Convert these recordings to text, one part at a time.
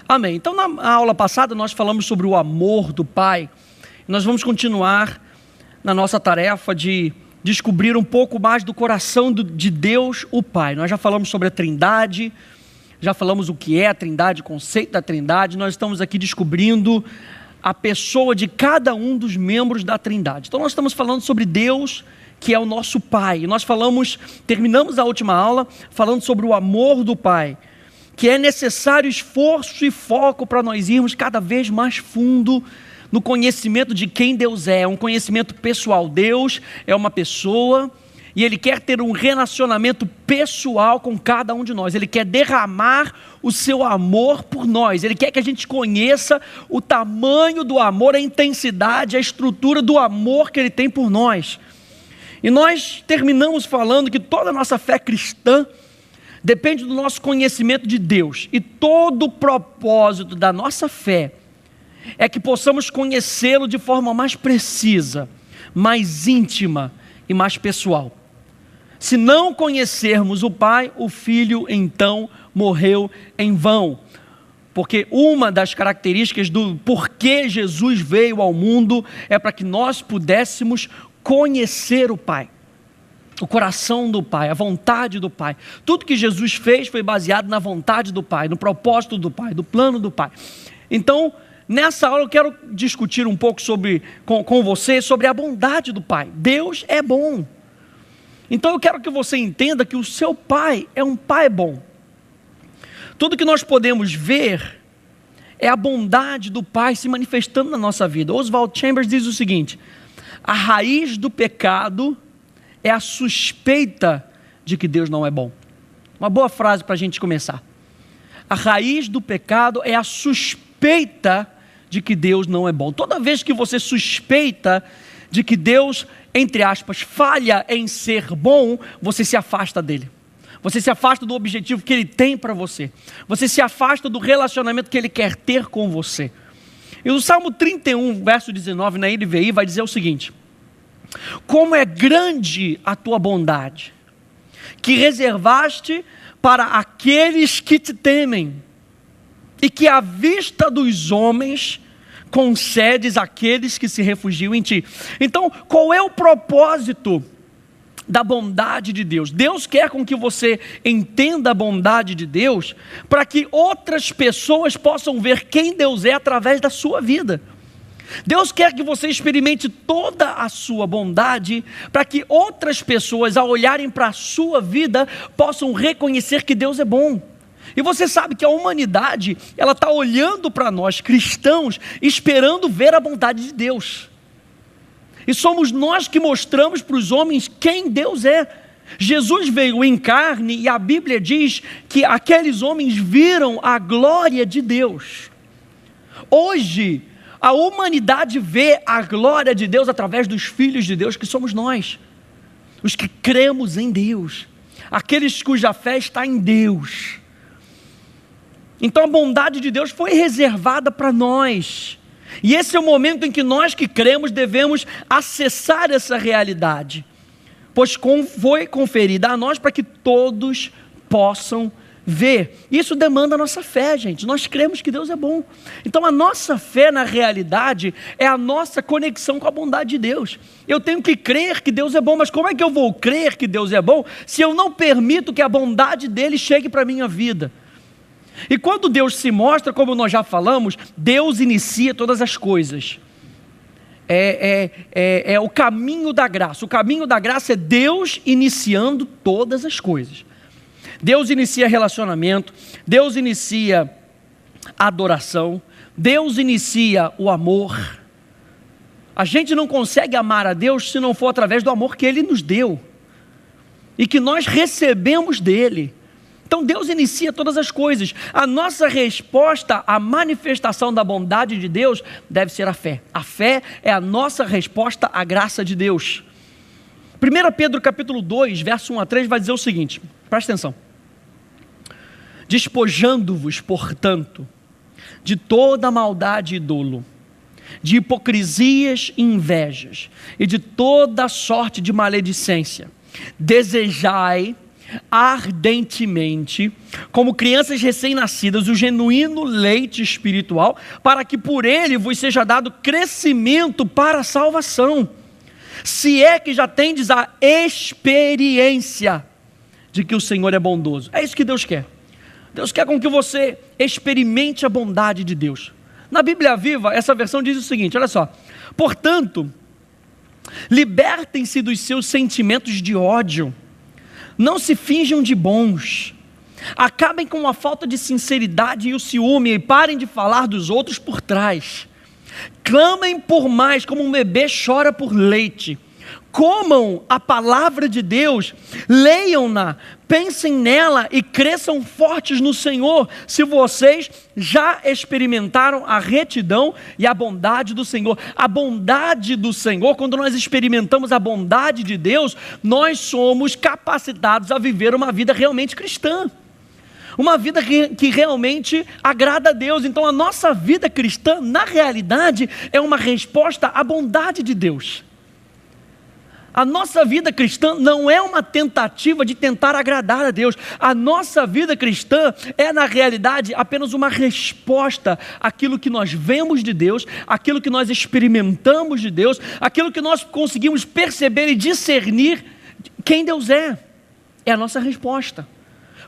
Amém. Então, na aula passada, nós falamos sobre o amor do Pai. Nós vamos continuar na nossa tarefa de descobrir um pouco mais do coração de Deus, o Pai. Nós já falamos sobre a Trindade, já falamos o que é a Trindade, o conceito da Trindade. Nós estamos aqui descobrindo a pessoa de cada um dos membros da Trindade. Então, nós estamos falando sobre Deus, que é o nosso Pai. E nós terminamos a última aula falando sobre o amor do Pai, que é necessário esforço e foco para nós irmos cada vez mais fundo no conhecimento de quem Deus é, um conhecimento pessoal. Deus é uma pessoa e Ele quer ter um relacionamento pessoal com cada um de nós. Ele quer derramar o seu amor por nós. Ele quer que a gente conheça o tamanho do amor, a intensidade, a estrutura do amor que Ele tem por nós. E nós terminamos falando que toda a nossa fé cristã depende do nosso conhecimento de Deus. E todo o propósito da nossa fé é que possamos conhecê-lo de forma mais precisa, mais íntima e mais pessoal. Se não conhecermos o Pai, o Filho então morreu em vão. Porque uma das características do porquê Jesus veio ao mundo é para que nós pudéssemos conhecer o Pai. O coração do Pai, a vontade do Pai. Tudo que Jesus fez foi baseado na vontade do Pai, no propósito do Pai, do plano do Pai. Então, nessa aula eu quero discutir um pouco com você sobre a bondade do Pai. Deus é bom. Então eu quero que você entenda que o seu Pai é um Pai bom. Tudo que nós podemos ver é a bondade do Pai se manifestando na nossa vida. Oswald Chambers diz o seguinte: a raiz do pecado é a suspeita de que Deus não é bom. Uma boa frase para a gente começar. A raiz do pecado é a suspeita de que Deus não é bom. Toda vez que você suspeita de que Deus, entre aspas, falha em ser bom, você se afasta dele. Você se afasta do objetivo que Ele tem para você. Você se afasta do relacionamento que Ele quer ter com você. E o Salmo 31, verso 19, na NVI, vai dizer o seguinte: como é grande a tua bondade, que reservaste para aqueles que te temem, e que à vista dos homens concedes àqueles que se refugiam em ti. Então, qual é o propósito da bondade de Deus? Deus quer com que você entenda a bondade de Deus, para que outras pessoas possam ver quem Deus é através da sua vida. Deus quer que você experimente toda a sua bondade, para que outras pessoas, ao olharem para a sua vida, possam reconhecer que Deus é bom. E você sabe que a humanidade, ela está olhando para nós cristãos, esperando ver a bondade de Deus. E somos nós que mostramos para os homens quem Deus é. Jesus veio em carne e a Bíblia diz que aqueles homens viram a glória de Deus. Hoje, a humanidade vê a glória de Deus através dos filhos de Deus, que somos nós, os que cremos em Deus, aqueles cuja fé está em Deus. Então a bondade de Deus foi reservada para nós, e esse é o momento em que nós que cremos devemos acessar essa realidade, pois foi conferida a nós para que todos possam ver. Isso demanda a nossa fé, gente. Nós cremos que Deus é bom. Então a nossa fé, na realidade, é a nossa conexão com a bondade de Deus. Eu tenho que crer que Deus é bom, mas como é que eu vou crer que Deus é bom se eu não permito que a bondade dele chegue para a minha vida? E quando Deus se mostra, como nós já falamos, Deus inicia todas as coisas. É o caminho da graça. O caminho da graça é Deus iniciando todas as coisas. Deus inicia relacionamento, Deus inicia adoração, Deus inicia o amor. A gente não consegue amar a Deus se não for através do amor que Ele nos deu e que nós recebemos dEle. Então Deus inicia todas as coisas. A nossa resposta à manifestação da bondade de Deus deve ser a fé. A fé é a nossa resposta à graça de Deus. 1 Pedro capítulo 2, verso 1 a 3 vai dizer o seguinte, presta atenção: despojando-vos, portanto, de toda maldade e dolo, de hipocrisias e invejas, e de toda sorte de maledicência, desejai ardentemente, como crianças recém-nascidas, o genuíno leite espiritual, para que por ele vos seja dado crescimento para a salvação, se é que já tendes a experiência de que o Senhor é bondoso. É isso que Deus quer. Deus quer com que você experimente a bondade de Deus. Na Bíblia Viva, essa versão diz o seguinte, olha só: portanto, libertem-se dos seus sentimentos de ódio, não se finjam de bons, acabem com a falta de sinceridade e o ciúme, e parem de falar dos outros por trás. Clamem por mais, como um bebê chora por leite. Comam a palavra de Deus, leiam-na, pensem nela e cresçam fortes no Senhor, se vocês já experimentaram a retidão e a bondade do Senhor. A bondade do Senhor, quando nós experimentamos a bondade de Deus, nós somos capacitados a viver uma vida realmente cristã, uma vida que realmente agrada a Deus. Então a nossa vida cristã, na realidade, é uma resposta à bondade de Deus. A nossa vida cristã não é uma tentativa de tentar agradar a Deus. A nossa vida cristã é, na realidade, apenas uma resposta àquilo que nós vemos de Deus, àquilo que nós experimentamos de Deus, àquilo que nós conseguimos perceber e discernir quem Deus é. É a nossa resposta.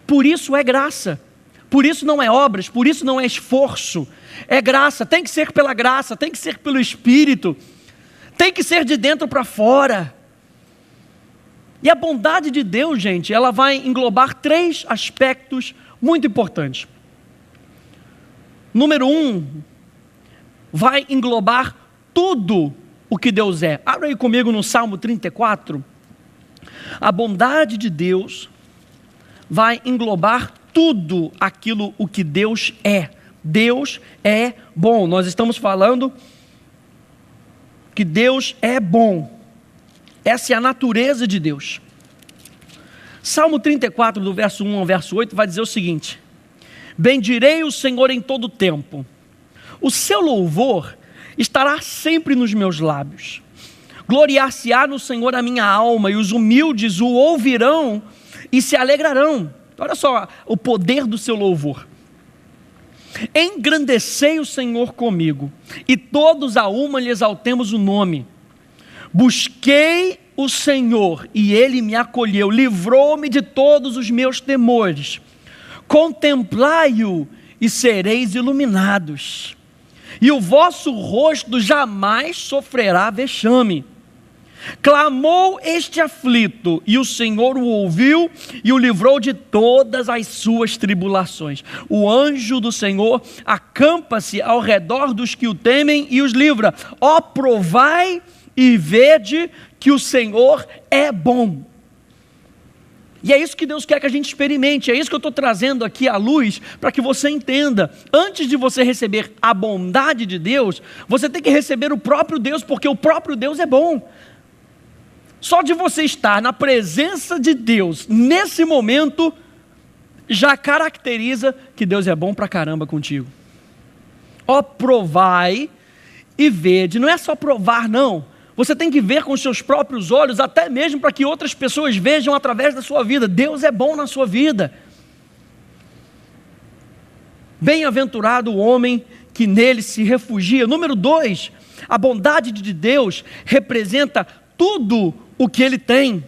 Por isso é graça. Por isso não é obras, por isso não é esforço. É graça, tem que ser pela graça, tem que ser pelo Espírito, tem que ser de dentro para fora. E a bondade de Deus, gente, ela vai englobar 3 aspectos muito importantes. Número 1, vai englobar tudo o que Deus é. Abra aí comigo no Salmo 34. A bondade de Deus vai englobar tudo aquilo o que Deus é. Deus é bom. Nós estamos falando que Deus é bom. Essa é a natureza de Deus. Salmo 34, do verso 1 ao verso 8, vai dizer o seguinte: bendirei o Senhor em todo o tempo, o seu louvor estará sempre nos meus lábios. Gloriar-se-á no Senhor a minha alma, e os humildes o ouvirão e se alegrarão. Olha só o poder do seu louvor. Engrandecei o Senhor comigo, e todos a uma lhe exaltemos o nome. Busquei o Senhor e Ele me acolheu, livrou-me de todos os meus temores. Contemplai-o e sereis iluminados, e o vosso rosto jamais sofrerá vexame. Clamou este aflito, e o Senhor o ouviu e o livrou de todas as suas tribulações. O anjo do Senhor acampa-se ao redor dos que o temem e os livra. Ó, provai e vede que o Senhor é bom. E é isso que Deus quer que a gente experimente. É isso que eu estou trazendo aqui à luz, para que você entenda. Antes de você receber a bondade de Deus, você tem que receber o próprio Deus, porque o próprio Deus é bom. Só de você estar na presença de Deus, nesse momento, já caracteriza que Deus é bom pra caramba contigo. Ó, provai e vede. Não é só provar, não. Você tem que ver com os seus próprios olhos, até mesmo para que outras pessoas vejam através da sua vida. Deus é bom na sua vida. Bem-aventurado o homem que nele se refugia. Número 2, a bondade de Deus representa tudo o que Ele tem.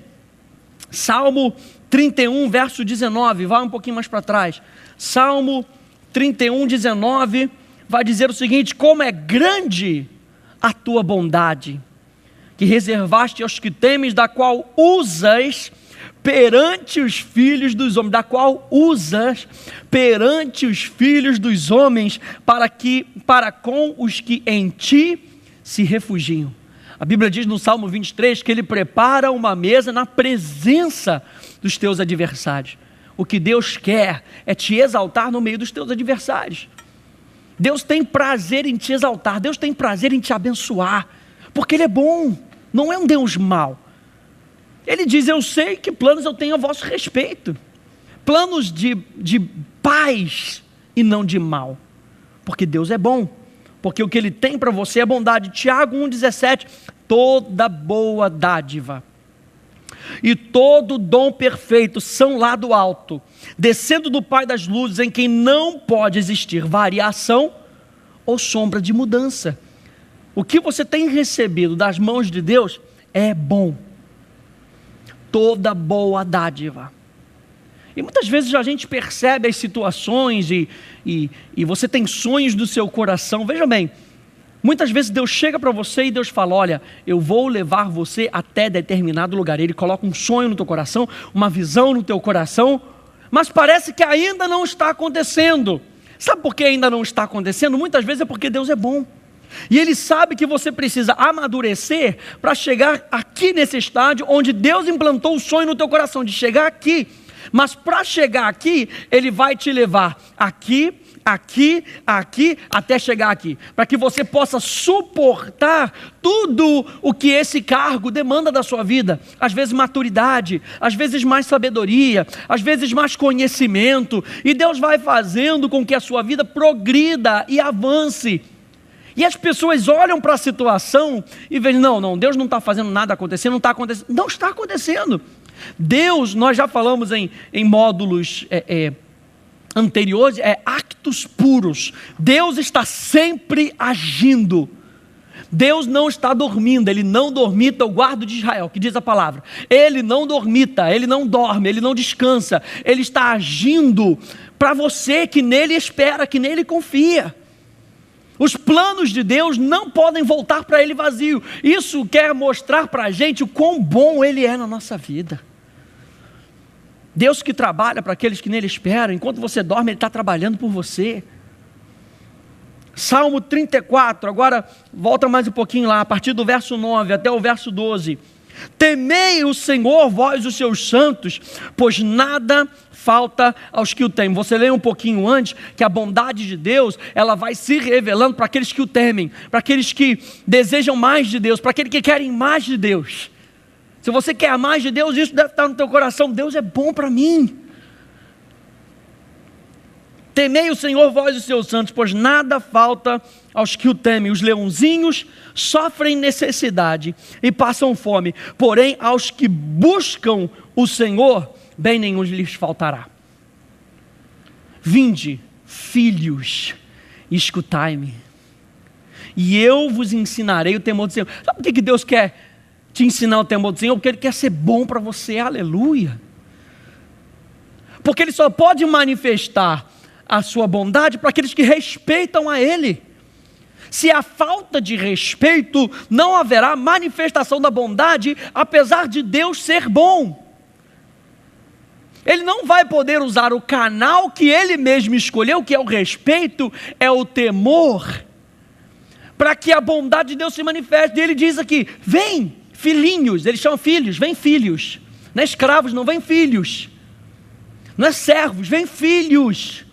Salmo 31, verso 19, vai um pouquinho mais para trás. Salmo 31, 19, vai dizer o seguinte: como é grande a tua bondade, que reservaste aos que temes, da qual usas perante os filhos dos homens, para com os que em ti se refugiam. A Bíblia diz no Salmo 23 que Ele prepara uma mesa na presença dos teus adversários. O que Deus quer é te exaltar no meio dos teus adversários. Deus tem prazer em te exaltar, Deus tem prazer em te abençoar, porque Ele é bom, não é um Deus mau. Ele diz: eu sei que planos eu tenho a vosso respeito, planos de paz e não de mal, porque Deus é bom, porque o que Ele tem para você é bondade. Tiago 1,17, toda boa dádiva e todo dom perfeito são lá do alto, descendo do Pai das luzes, em quem não pode existir variação ou sombra de mudança. O que você tem recebido das mãos de Deus é bom. Toda boa dádiva. E muitas vezes a gente percebe as situações e você tem sonhos do seu coração. Veja bem, muitas vezes Deus chega para você e Deus fala: olha, eu vou levar você até determinado lugar. Ele coloca um sonho no teu coração, uma visão no teu coração, mas parece que ainda não está acontecendo. Sabe por que ainda não está acontecendo? Muitas vezes é porque Deus é bom. E Ele sabe que você precisa amadurecer para chegar aqui nesse estágio onde Deus implantou o sonho no teu coração, de chegar aqui. Mas para chegar aqui, Ele vai te levar aqui, até chegar aqui, para que você possa suportar tudo o que esse cargo demanda da sua vida. Às vezes maturidade, às vezes mais sabedoria, às vezes mais conhecimento, e Deus vai fazendo com que a sua vida progrida e avance. E as pessoas olham para a situação e veem: não, Deus não está fazendo nada acontecer, não está acontecendo. Não está acontecendo. Deus, nós já falamos em módulos anteriores, actos puros. Deus está sempre agindo. Deus não está dormindo. Ele não dormita o guarda de Israel, que diz a palavra. Ele não dormita, ele não dorme, ele não descansa. Ele está agindo para você que nele espera, que nele confia. Os planos de Deus não podem voltar para Ele vazio. Isso quer mostrar para a gente o quão bom Ele é na nossa vida. Deus que trabalha para aqueles que nele esperam. Enquanto você dorme, Ele está trabalhando por você. Salmo 34, agora volta mais um pouquinho lá, a partir do verso 9 até o verso 12. Temei o Senhor, vós os seus santos, pois nada falta aos que o temem. Você lê um pouquinho antes que a bondade de Deus, ela vai se revelando para aqueles que o temem, para aqueles que desejam mais de Deus, para aqueles que querem mais de Deus. Se você quer mais de Deus, isso deve estar no teu coração: Deus é bom para mim. Temei o Senhor, vós os seus santos, pois nada falta aos que o temem. Os leãozinhos sofrem necessidade e passam fome, porém aos que buscam o Senhor, bem nenhum lhes faltará. Vinde, filhos, escutai-me, e eu vos ensinarei o temor do Senhor. Sabe por que Deus quer te ensinar o temor do Senhor? Porque Ele quer ser bom para você, aleluia. Porque Ele só pode manifestar a sua bondade para aqueles que respeitam a Ele. Se há falta de respeito, não haverá manifestação da bondade, apesar de Deus ser bom. Ele não vai poder usar o canal que Ele mesmo escolheu, que é o respeito, é o temor, para que a bondade de Deus se manifeste. E Ele diz aqui: vem filhinhos, eles chamam filhos, vem filhos, não é escravos, não, vem filhos, não é servos, vem filhos.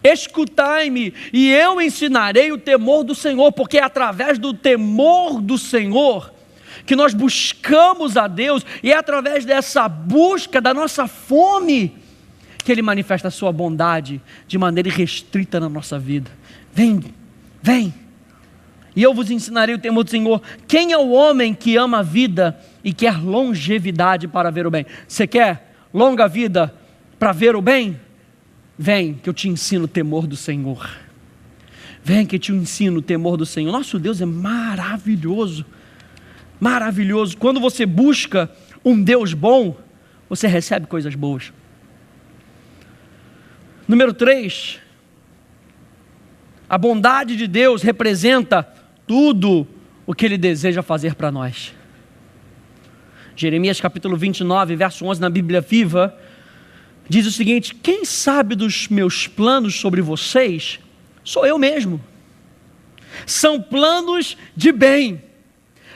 Escutai-me e eu ensinarei o temor do Senhor, porque é através do temor do Senhor que nós buscamos a Deus, e é através dessa busca, da nossa fome, que Ele manifesta a sua bondade de maneira irrestrita na nossa vida. Vem, e eu vos ensinarei o temor do Senhor. Quem é o homem que ama a vida e quer longevidade para ver o bem? Você quer longa vida para ver o bem? Vem que eu te ensino o temor do Senhor. Vem que eu te ensino o temor do Senhor. Nosso Deus é maravilhoso. Maravilhoso. Quando você busca um Deus bom, você recebe coisas boas. Número 3. A bondade de Deus representa tudo o que Ele deseja fazer para nós. Jeremias capítulo 29, verso 11 na Bíblia Viva, diz o seguinte: quem sabe dos meus planos sobre vocês, sou eu mesmo. São planos de bem,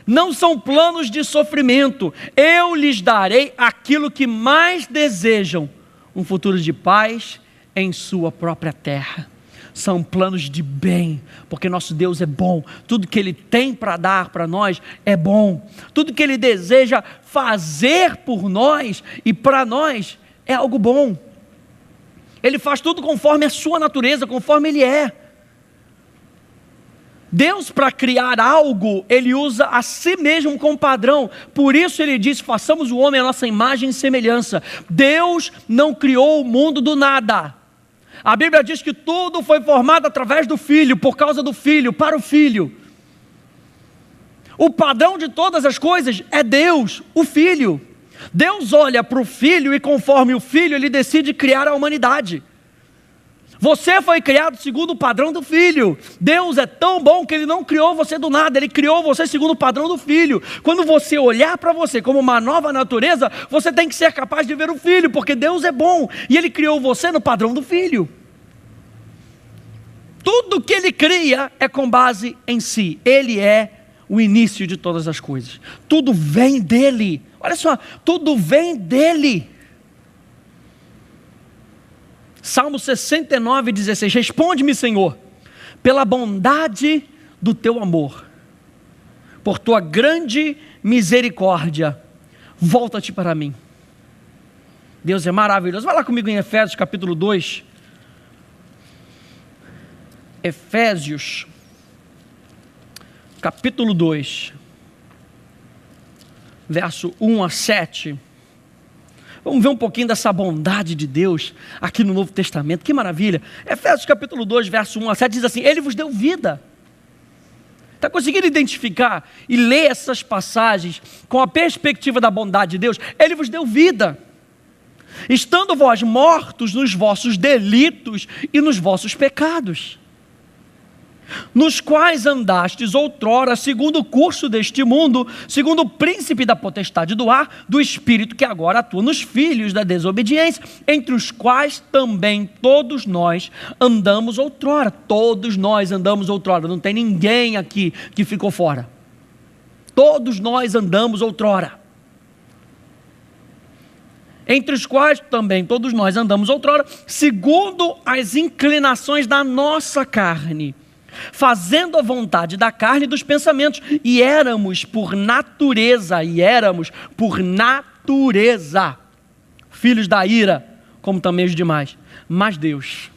não são planos de sofrimento. Eu lhes darei aquilo que mais desejam, um futuro de paz em sua própria terra. São planos de bem, porque nosso Deus é bom. Tudo que Ele tem para dar para nós é bom. Tudo que Ele deseja fazer por nós e para nós é algo bom. Ele faz tudo conforme a sua natureza, conforme Ele é. Deus, para criar algo, Ele usa a si mesmo como padrão. Por isso Ele diz: façamos o homem à nossa imagem e semelhança. Deus não criou o mundo do nada. A Bíblia diz que tudo foi formado através do Filho, por causa do Filho, para o Filho. O padrão de todas as coisas é Deus, o Filho. Deus olha para o Filho e conforme o Filho, Ele decide criar a humanidade. Você foi criado segundo o padrão do Filho. Deus é tão bom que Ele não criou você do nada, Ele criou você segundo o padrão do Filho. Quando você olhar para você como uma nova natureza, você tem que ser capaz de ver o Filho, porque Deus é bom e Ele criou você no padrão do Filho. Tudo que Ele cria é com base em si. Ele é o início de todas as coisas. Tudo vem dEle. Olha só, tudo vem dEle. Salmo 69:16, responde-me, Senhor, pela bondade do teu amor, por tua grande misericórdia, volta-te para mim. Deus é maravilhoso. Vai lá comigo em Efésios capítulo 2. Efésios capítulo 2, verso 1 a 7. Vamos ver um pouquinho dessa bondade de Deus aqui no Novo Testamento, que maravilha. Efésios capítulo 2, verso 1 a 7 diz assim: Ele vos deu vida. Está conseguindo identificar e ler essas passagens com a perspectiva da bondade de Deus? Ele vos deu vida, estando vós mortos nos vossos delitos e nos vossos pecados, nos quais andastes outrora, segundo o curso deste mundo, segundo o príncipe da potestade do ar, do espírito que agora atua nos filhos da desobediência, entre os quais também todos nós andamos outrora. Todos nós andamos outrora, não tem ninguém aqui que ficou fora. Todos nós andamos outrora. Entre os quais também todos nós andamos outrora, segundo as inclinações da nossa carne, fazendo a vontade da carne e dos pensamentos, e éramos por natureza filhos da ira, como também os demais. Mas Deus,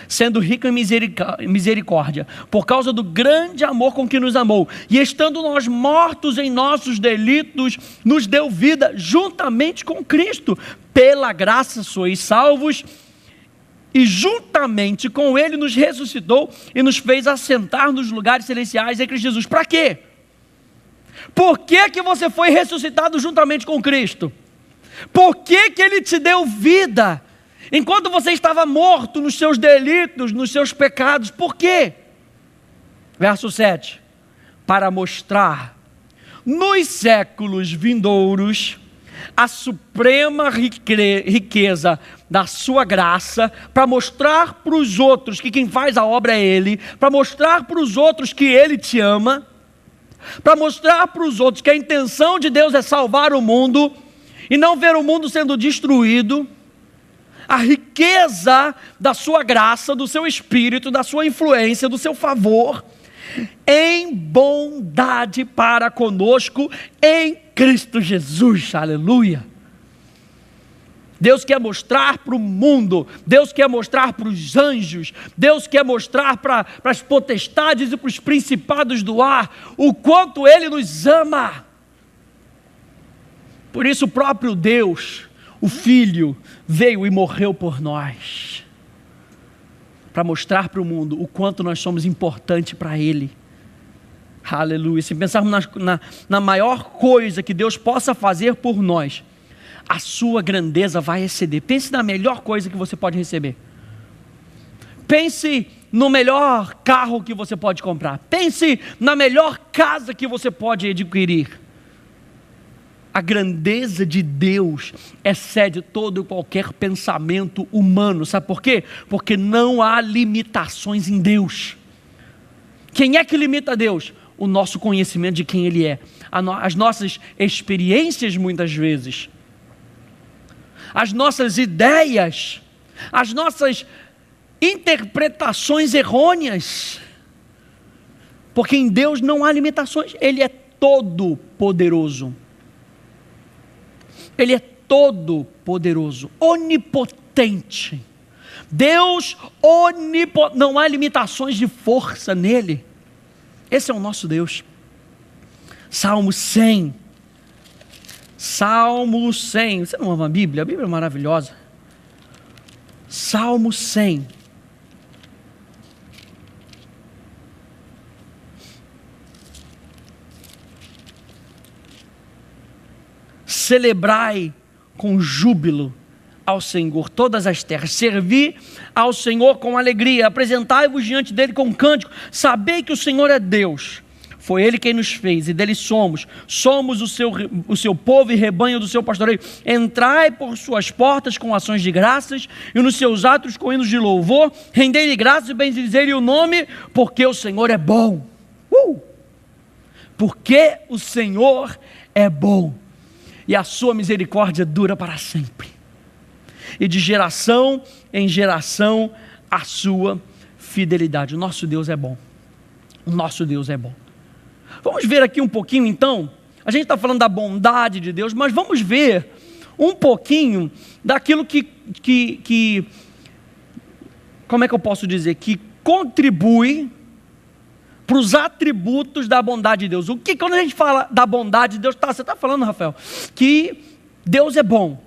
sendo rico em misericórdia, por causa do grande amor com que nos amou, e estando nós mortos em nossos delitos, nos deu vida juntamente com Cristo. Pela graça sois salvos, e juntamente com Ele nos ressuscitou e nos fez assentar nos lugares celestiais em Cristo Jesus. Para quê? Por que você foi ressuscitado juntamente com Cristo? Por que Ele te deu vida enquanto você estava morto nos seus delitos, nos seus pecados? Por quê? Verso 7: para mostrar nos séculos vindouros a suprema riqueza da sua graça, para mostrar para os outros que quem faz a obra é Ele, para mostrar para os outros que Ele te ama, para mostrar para os outros que a intenção de Deus é salvar o mundo e não ver o mundo sendo destruído. A riqueza da sua graça, do seu espírito, da sua influência, do seu favor, em bondade para conosco em Cristo Jesus. Aleluia. Deus quer mostrar para o mundo, Deus quer mostrar para os anjos, Deus quer mostrar para as potestades e para os principados do ar o quanto Ele nos ama. Por isso o próprio Deus, o Filho, veio e morreu por nós, para mostrar para o mundo o quanto nós somos importantes para Ele. Aleluia. Se pensarmos na maior coisa que Deus possa fazer por nós, a sua grandeza vai exceder. Pense na melhor coisa que você pode receber. Pense no melhor carro que você pode comprar. Pense na melhor casa que você pode adquirir. A grandeza de Deus excede todo e qualquer pensamento humano. Sabe por quê? Porque não há limitações em Deus. Quem é que limita Deus? O nosso conhecimento de quem Ele é. As nossas experiências muitas vezes. As nossas ideias. As nossas interpretações errôneas. Porque em Deus não há limitações. Ele é todo poderoso. Ele é todo poderoso, onipotente. Deus onipotente, não há limitações de força nele. Esse é o nosso Deus. Salmo 100. Salmo 100. Você não ama a Bíblia? A Bíblia é maravilhosa. Salmo 100. Celebrai com júbilo ao Senhor todas as terras, servi ao Senhor com alegria, apresentai-vos diante dele com cântico, sabei que o Senhor é Deus, foi ele quem nos fez e dele somos o seu povo e rebanho do seu pastoreio. Entrai por suas portas com ações de graças e nos seus atos com hinos de louvor, rendei-lhe graças e bendizei-lhe o nome, porque o Senhor é bom. Porque o Senhor é bom e a sua misericórdia dura para sempre, e de geração em geração a sua fidelidade. O nosso Deus é bom. O nosso Deus é bom. Vamos ver aqui um pouquinho então. A gente está falando da bondade de Deus, mas vamos ver um pouquinho daquilo que como é que eu posso dizer? Que contribui para os atributos da bondade de Deus. O que quando a gente fala da bondade de Deus, você está falando, Rafael, que Deus é bom.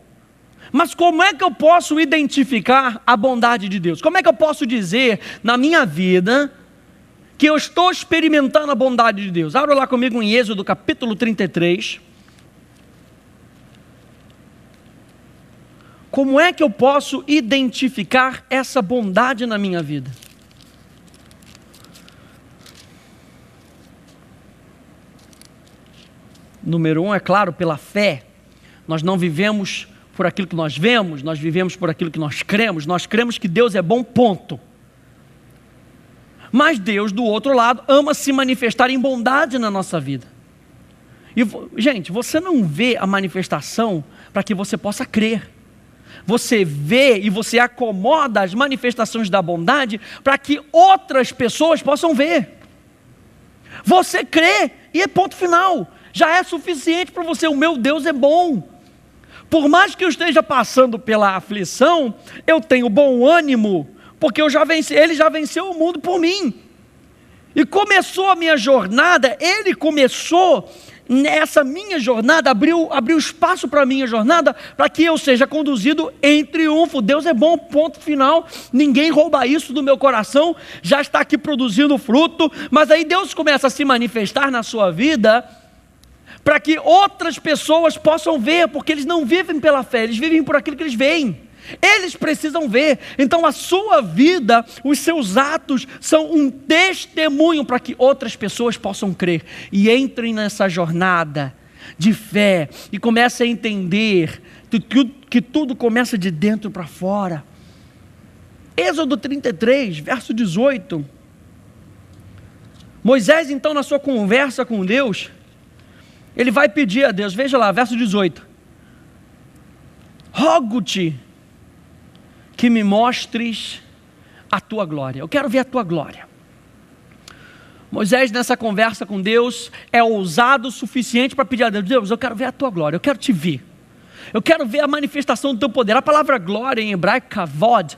Mas como é que eu posso identificar a bondade de Deus? Como é que eu posso dizer na minha vida que eu estou experimentando a bondade de Deus? Abra lá comigo em Êxodo capítulo 33. Como é que eu posso identificar essa bondade na minha vida? Número 1, é claro, pela fé. Nós não vivemos por aquilo que nós vemos, nós vivemos por aquilo que nós cremos que Deus é bom, ponto. Mas Deus, do outro lado, ama se manifestar em bondade na nossa vida. E, gente, você não vê a manifestação para que você possa crer. Você vê e você acomoda as manifestações da bondade para que outras pessoas possam ver. Você crê e é ponto final. Já é suficiente para você. O meu Deus é bom. Por mais que eu esteja passando pela aflição, eu tenho bom ânimo, porque eu já venci, ele já venceu o mundo por mim. E começou a minha jornada, ele começou nessa minha jornada, abriu espaço para a minha jornada, para que eu seja conduzido em triunfo. Deus é bom, ponto final. Ninguém rouba isso do meu coração, já está aqui produzindo fruto. Mas aí Deus começa a se manifestar na sua vida, para que outras pessoas possam ver, porque eles não vivem pela fé, eles vivem por aquilo que eles veem. Eles precisam ver. Então a sua vida, os seus atos são um testemunho para que outras pessoas possam crer e entrem nessa jornada de fé e comecem a entender que tudo começa de dentro para fora. Êxodo 33, verso 18. Moisés, então, na sua conversa com Deus, ele vai pedir a Deus, veja lá, verso 18: rogo-te que me mostres a tua glória. Eu quero ver a tua glória. Moisés, nessa conversa com Deus, é ousado o suficiente para pedir a Deus: Deus, eu quero ver a tua glória, eu quero te ver. Eu quero ver a manifestação do teu poder. A palavra glória em hebraico, kavod,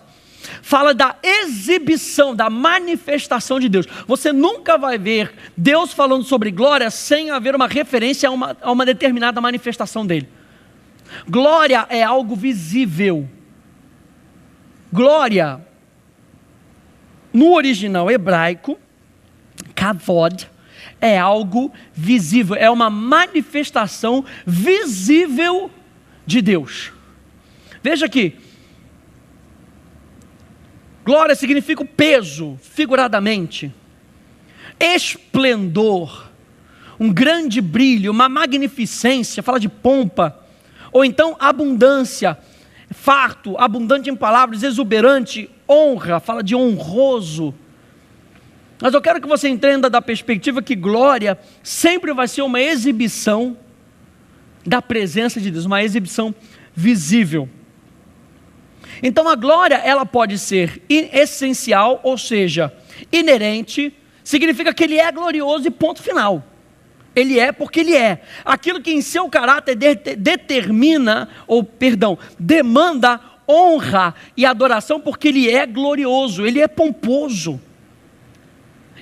fala da exibição, da manifestação de Deus. Você nunca vai ver Deus falando sobre glória sem haver uma referência a uma determinada manifestação dele. Glória é algo visível. Glória, no original hebraico, kavod, é algo visível, é uma manifestação visível de Deus. Veja aqui, glória significa o peso, figuradamente, esplendor, um grande brilho, uma magnificência, fala de pompa, ou então abundância, farto, abundante em palavras, exuberante, honra, fala de honroso. Mas eu quero que você entenda da perspectiva que glória sempre vai ser uma exibição da presença de Deus, uma exibição visível. Então a glória, ela pode ser essencial, ou seja, inerente, significa que ele é glorioso e ponto final. Ele é porque ele é. Aquilo que em seu caráter demanda honra e adoração, porque ele é glorioso, ele é pomposo.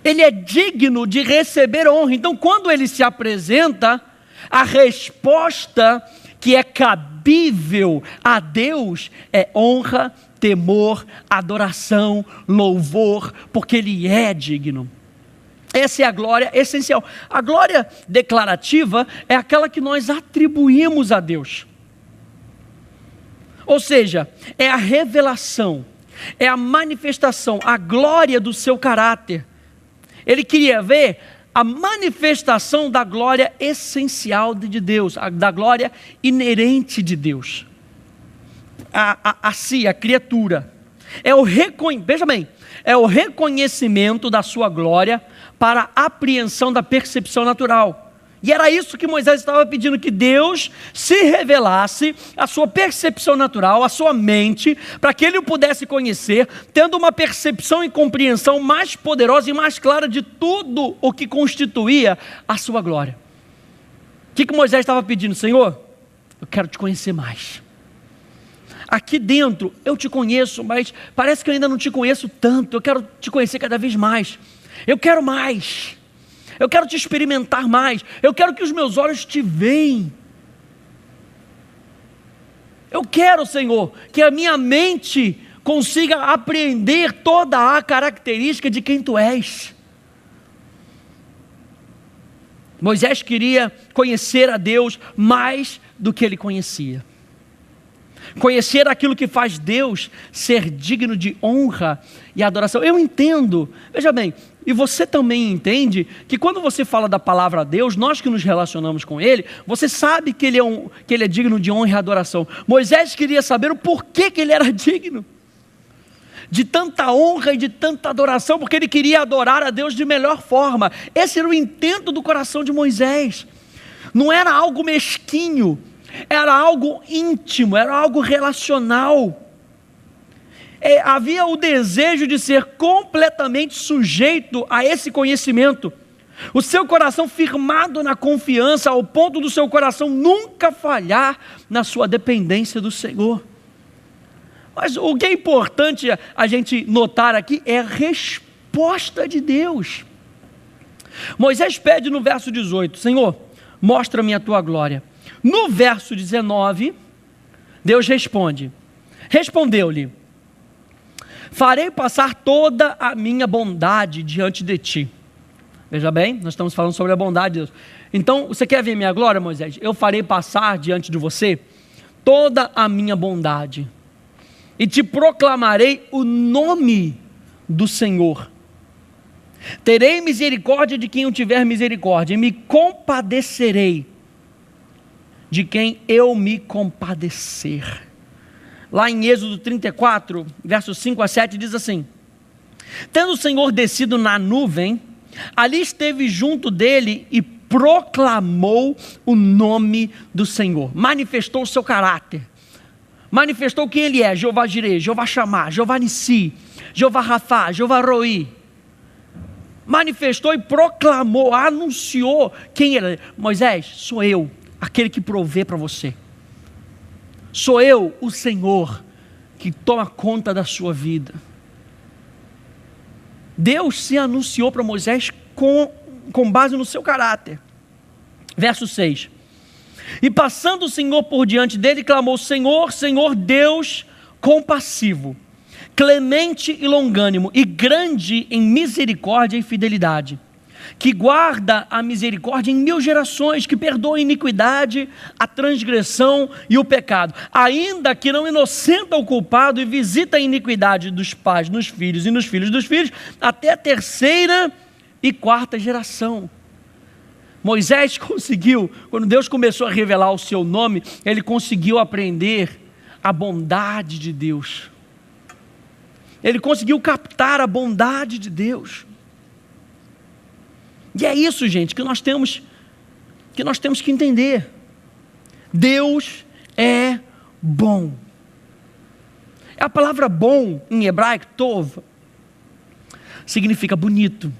Ele é digno de receber honra. Então, quando ele se apresenta, a resposta que é cabível a Deus é honra, temor, adoração, louvor, porque ele é digno. Essa é a glória essencial. A glória declarativa é aquela que nós atribuímos a Deus. Ou seja, é a revelação, é a manifestação, a glória do seu caráter. Ele queria ver a manifestação da glória essencial de Deus, da glória inerente de Deus. A si, a criatura. Veja bem, é o reconhecimento da sua glória para a apreensão da percepção natural. E era isso que Moisés estava pedindo, que Deus se revelasse a sua percepção natural, a sua mente, para que ele o pudesse conhecer, tendo uma percepção e compreensão mais poderosa e mais clara de tudo o que constituía a sua glória. O que Moisés estava pedindo? Senhor, eu quero te conhecer mais. Aqui dentro eu te conheço, mas parece que eu ainda não te conheço tanto. Eu quero te conhecer cada vez mais. Eu quero mais. Eu quero te experimentar mais. Eu quero que os meus olhos te veem. Eu quero, Senhor, que a minha mente consiga apreender toda a característica de quem tu és. Moisés queria conhecer a Deus mais do que ele conhecia. Conhecer aquilo que faz Deus ser digno de honra e adoração. Eu entendo, veja bem, e você também entende que quando você fala da palavra Deus, nós que nos relacionamos com Ele, você sabe que Ele é digno de honra e adoração. Moisés queria saber o porquê que Ele era digno de tanta honra e de tanta adoração, porque ele queria adorar a Deus de melhor forma. Esse era o intento do coração de Moisés. Não era algo mesquinho, era algo íntimo, era algo relacional. Havia o desejo de ser completamente sujeito a esse conhecimento. O seu coração firmado na confiança, ao ponto do seu coração nunca falhar na sua dependência do Senhor. Mas o que é importante a gente notar aqui é a resposta de Deus. Moisés pede no verso 18, Senhor, mostra-me a tua glória. No verso 19, Deus respondeu-lhe, farei passar toda a minha bondade diante de ti. Veja bem, nós estamos falando sobre a bondade de Deus. Então, você quer ver minha glória, Moisés? Eu farei passar diante de você toda a minha bondade e te proclamarei o nome do Senhor. Terei misericórdia de quem eu tiver misericórdia e me compadecerei de quem eu me compadecer. Lá em Êxodo 34, versos 5 a 7, diz assim, tendo o Senhor descido na nuvem, ali esteve junto dele e proclamou o nome do Senhor, manifestou o seu caráter, manifestou quem ele é, Jeová Jireh, Jeová Shammah, Jeová Nissi, Jeová Rafá, Jeová Roi, manifestou e proclamou, anunciou quem ele é. Moisés, sou eu, aquele que provê para você. Sou eu, o Senhor, que toma conta da sua vida. Deus se anunciou para Moisés com base no seu caráter. Verso 6. E passando o Senhor por diante dele, clamou, Senhor, Senhor Deus compassivo, clemente e longânimo, e grande em misericórdia e fidelidade, que guarda a misericórdia em 1000 gerações, que perdoa a iniquidade, a transgressão e o pecado, ainda que não inocenta o culpado e visita a iniquidade dos pais nos filhos e nos filhos dos filhos, até a 3ª e 4ª geração. Moisés conseguiu, quando Deus começou a revelar o seu nome, ele conseguiu aprender a bondade de Deus. Ele conseguiu captar a bondade de Deus. E é isso, gente, que nós temos que entender. Deus é bom. A palavra bom em hebraico, tov, significa bonito,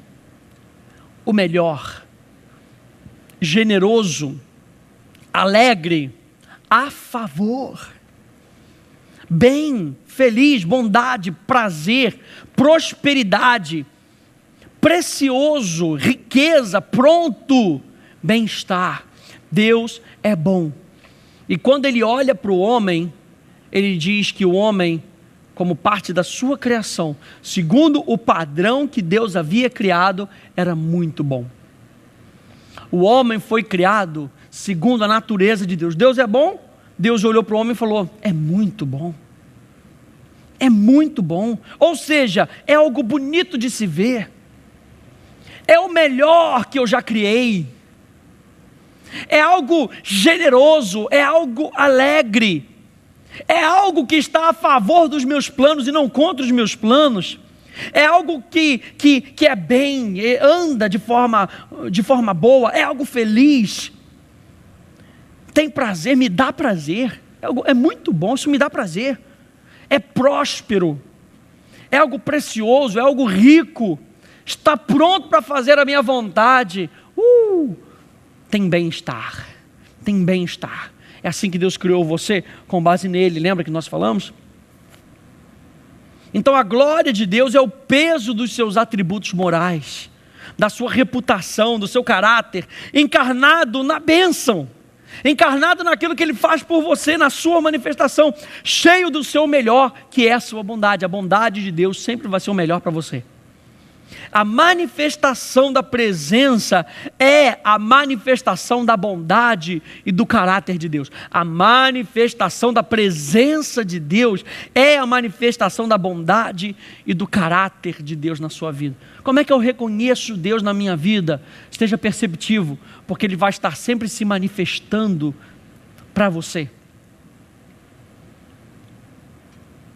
o melhor, generoso, alegre, a favor, bem, feliz, bondade, prazer, prosperidade, precioso, riqueza, pronto, bem-estar. Deus é bom. E quando ele olha para o homem, ele diz que o homem, como parte da sua criação, segundo o padrão que Deus havia criado, era muito bom. O homem foi criado segundo a natureza de Deus. Deus é bom? Deus olhou para o homem e falou: é muito bom. É muito bom. Ou seja, é algo bonito de se ver. É o melhor que eu já criei. É algo generoso, é algo alegre. É algo que está a favor dos meus planos e não contra os meus planos. É algo que é bem, anda de forma boa, é algo feliz. Tem prazer, me dá prazer. É muito bom, isso me dá prazer. É próspero, é algo precioso, é algo rico. Está pronto para fazer a minha vontade. Tem bem-estar, tem bem-estar. É assim que Deus criou você, com base nele. Lembra que nós falamos? Então a glória de Deus é o peso dos seus atributos morais, da sua reputação, do seu caráter, encarnado na bênção, encarnado naquilo que Ele faz por você, na sua manifestação, cheio do seu melhor, que é a sua bondade. A bondade de Deus sempre vai ser o melhor para você. A manifestação da presença é a manifestação da bondade e do caráter de Deus. A manifestação da presença de Deus é a manifestação da bondade e do caráter de Deus na sua vida. Como é que eu reconheço Deus na minha vida? Esteja perceptivo, porque Ele vai estar sempre se manifestando para você.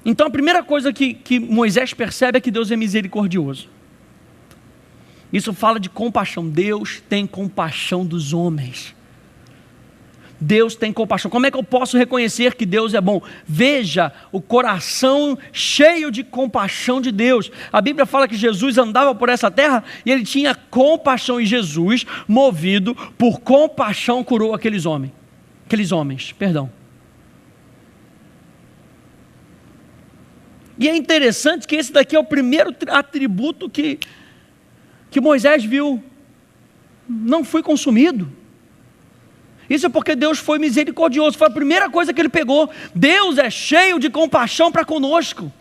Então a primeira coisa que Moisés percebe é que Deus é misericordioso. Isso fala de compaixão. Deus tem compaixão dos homens. Deus tem compaixão. Como é que eu posso reconhecer que Deus é bom? Veja o coração cheio de compaixão de Deus. A Bíblia fala que Jesus andava por essa terra e Ele tinha compaixão. E Jesus, movido por compaixão, curou aqueles homens. E é interessante que esse daqui é o primeiro atributo que Moisés viu. Não fui consumido. Isso é porque Deus foi misericordioso. Foi a primeira coisa que ele pegou. Deus é cheio de compaixão para conosco.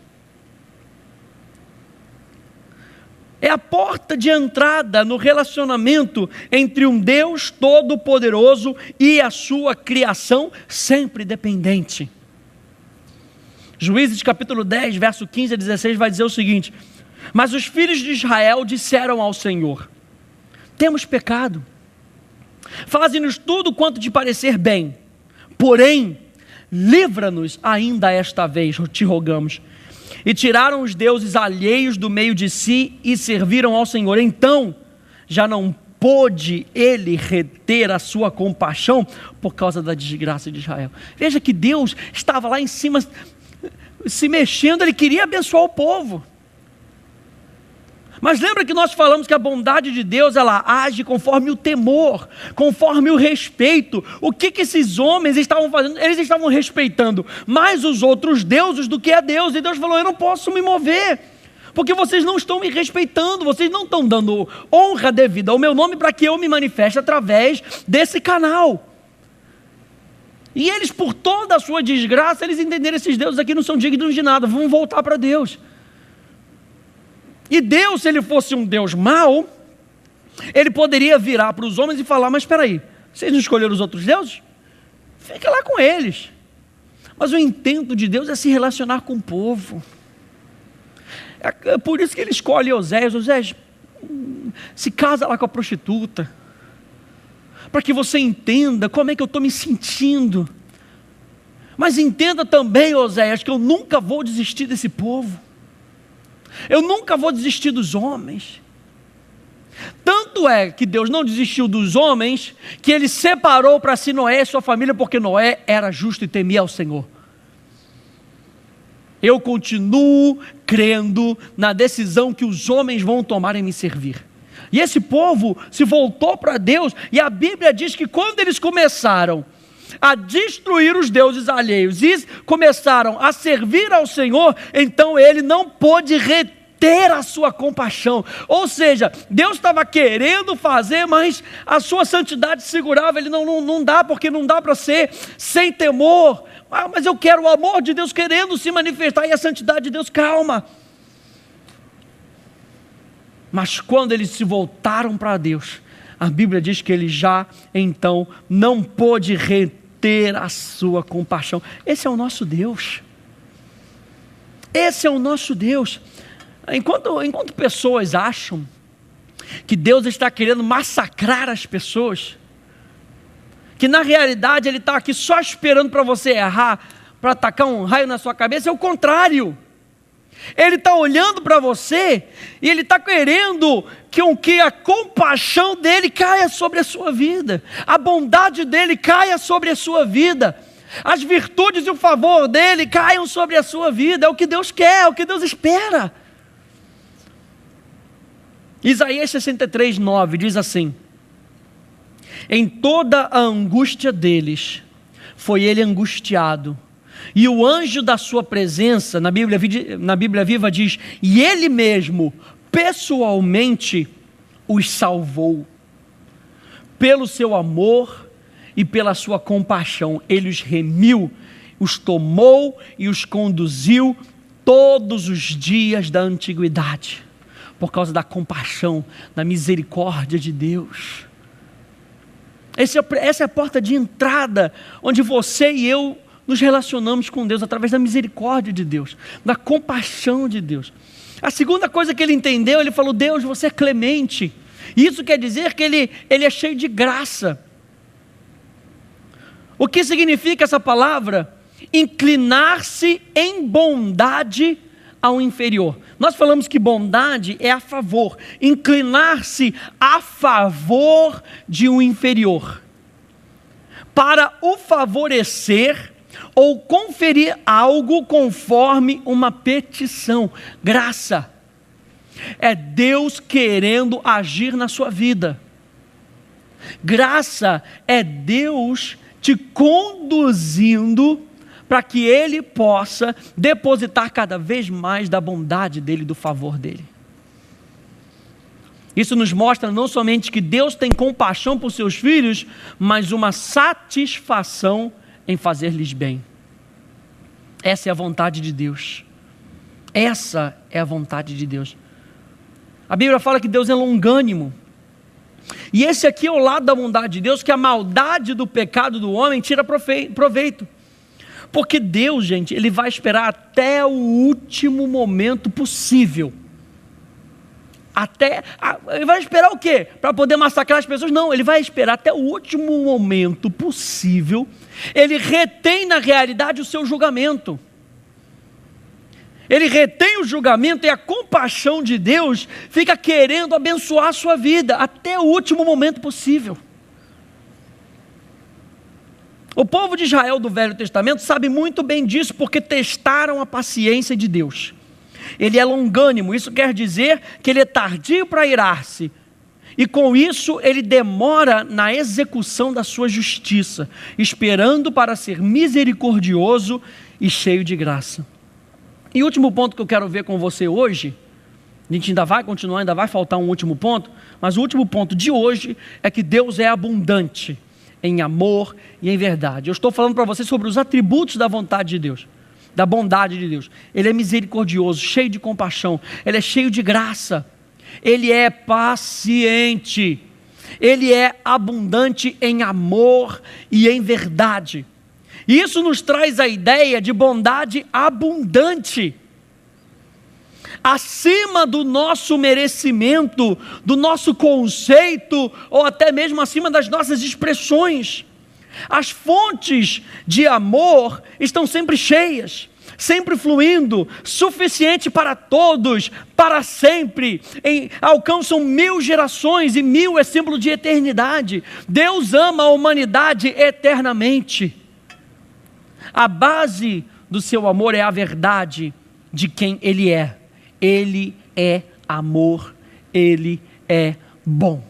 É a porta de entrada no relacionamento entre um Deus todo-poderoso e a sua criação sempre dependente. Juízes capítulo 10, verso 15 a 16 vai dizer o seguinte: mas os filhos de Israel disseram ao Senhor: temos pecado, faze-nos tudo quanto te parecer bem, porém, livra-nos ainda esta vez, te rogamos. E tiraram os deuses alheios do meio de si e serviram ao Senhor. Então, já não pôde ele reter a sua compaixão por causa da desgraça de Israel. Veja que Deus estava lá em cima, se mexendo, Ele queria abençoar o povo. Mas lembra que nós falamos que a bondade de Deus, ela age conforme o temor, conforme o respeito. O que esses homens estavam fazendo? Eles estavam respeitando mais os outros deuses do que a Deus. E Deus falou: eu não posso me mover, porque vocês não estão me respeitando, vocês não estão dando honra devida ao meu nome para que eu me manifeste através desse canal. E eles, por toda a sua desgraça, eles entenderam: esses deuses aqui não são dignos de nada, vamos voltar para Deus. E Deus, se Ele fosse um Deus mau, Ele poderia virar para os homens e falar: mas espera aí, vocês não escolheram os outros deuses? Fica lá com eles. Mas o intento de Deus é se relacionar com o povo. É por isso que Ele escolhe Oséias. Oséias, se casa lá com a prostituta, para que você entenda como é que eu estou me sentindo. Mas entenda também, Oséias, que eu nunca vou desistir desse povo. Eu nunca vou desistir dos homens. Tanto é que Deus não desistiu dos homens, que Ele separou para si Noé e sua família, porque Noé era justo e temia ao Senhor. Eu continuo crendo na decisão que os homens vão tomar em me servir. E esse povo se voltou para Deus, e a Bíblia diz que quando eles começaram a destruir os deuses alheios e começaram a servir ao Senhor, então Ele não pôde reter ter a sua compaixão. Ou seja, Deus estava querendo fazer, mas a sua santidade segurava. Ele não dá, porque não dá para ser sem temor. Mas eu quero o amor de Deus querendo se manifestar, e a santidade de Deus, calma. Mas quando eles se voltaram para Deus, a Bíblia diz que ele já então não pôde reter a sua compaixão. Esse é o nosso Deus. Esse é o nosso Deus. Enquanto pessoas acham que Deus está querendo massacrar as pessoas, que na realidade Ele está aqui só esperando para você errar, para atacar um raio na sua cabeça, é o contrário. Ele está olhando para você e Ele está querendo que a compaixão dEle caia sobre a sua vida, a bondade dEle caia sobre a sua vida, as virtudes e o favor dEle caiam sobre a sua vida. É o que Deus quer, é o que Deus espera. Isaías 63:9 diz assim: em toda a angústia deles foi ele angustiado, e o anjo da sua presença, na Bíblia Viva diz, e ele mesmo pessoalmente os salvou. Pelo seu amor e pela sua compaixão ele os remiu, os tomou e os conduziu todos os dias da antiguidade, por causa da compaixão, da misericórdia de Deus. Essa é a porta de entrada, onde você e eu nos relacionamos com Deus, através da misericórdia de Deus, da compaixão de Deus. A segunda coisa que ele entendeu, ele falou: Deus, você é clemente. Isso quer dizer que ele é cheio de graça. O que significa essa palavra? Inclinar-se em bondade ao inferior. Nós falamos que bondade é a favor, inclinar-se a favor de um inferior, para o favorecer ou conferir algo conforme uma petição. Graça é Deus querendo agir na sua vida. Graça é Deus te conduzindo para que Ele possa depositar cada vez mais da bondade dEle, do favor dEle. Isso nos mostra não somente que Deus tem compaixão por seus filhos, mas uma satisfação em fazer-lhes bem. Essa é a vontade de Deus. Essa é a vontade de Deus. A Bíblia fala que Deus é longânimo. E esse aqui é o lado da bondade de Deus, que a maldade do pecado do homem tira proveito. Porque Deus, gente, Ele vai esperar até o último momento possível. Ele vai esperar o quê? Para poder massacrar as pessoas? Não, Ele vai esperar até o último momento possível. Ele retém na realidade o seu julgamento. Ele retém o julgamento, e a compaixão de Deus fica querendo abençoar a sua vida até o último momento possível. O povo de Israel do Velho Testamento sabe muito bem disso, porque testaram a paciência de Deus. Ele é longânimo, isso quer dizer que Ele é tardio para irar-se, e com isso Ele demora na execução da sua justiça, esperando para ser misericordioso e cheio de graça. E o último ponto que eu quero ver com você hoje, a gente ainda vai continuar, ainda vai faltar um último ponto, mas o último ponto de hoje é que Deus é abundante em amor e em verdade. Eu estou falando para você sobre os atributos da vontade de Deus, da bondade de Deus. Ele é misericordioso, cheio de compaixão, Ele é cheio de graça, Ele é paciente, Ele é abundante em amor e em verdade. E isso nos traz a ideia de bondade abundante, acima do nosso merecimento, do nosso conceito, ou até mesmo acima das nossas expressões. As fontes de amor estão sempre cheias, sempre fluindo, suficiente para todos, para sempre, alcançam 1000 gerações, e 1000 é símbolo de eternidade. Deus ama a humanidade eternamente. A base do seu amor é a verdade de quem Ele é. Ele é amor, Ele é bom.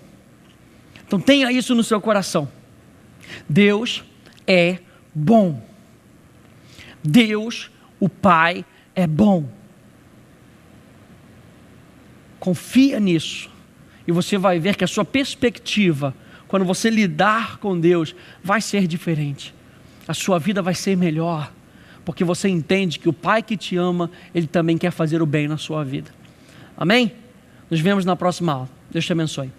Então tenha isso no seu coração. Deus é bom. Deus, o Pai, é bom. Confia nisso. E você vai ver que a sua perspectiva, quando você lidar com Deus, vai ser diferente. A sua vida vai ser melhor, porque você entende que o Pai que te ama, Ele também quer fazer o bem na sua vida. Amém? Nos vemos na próxima aula. Deus te abençoe.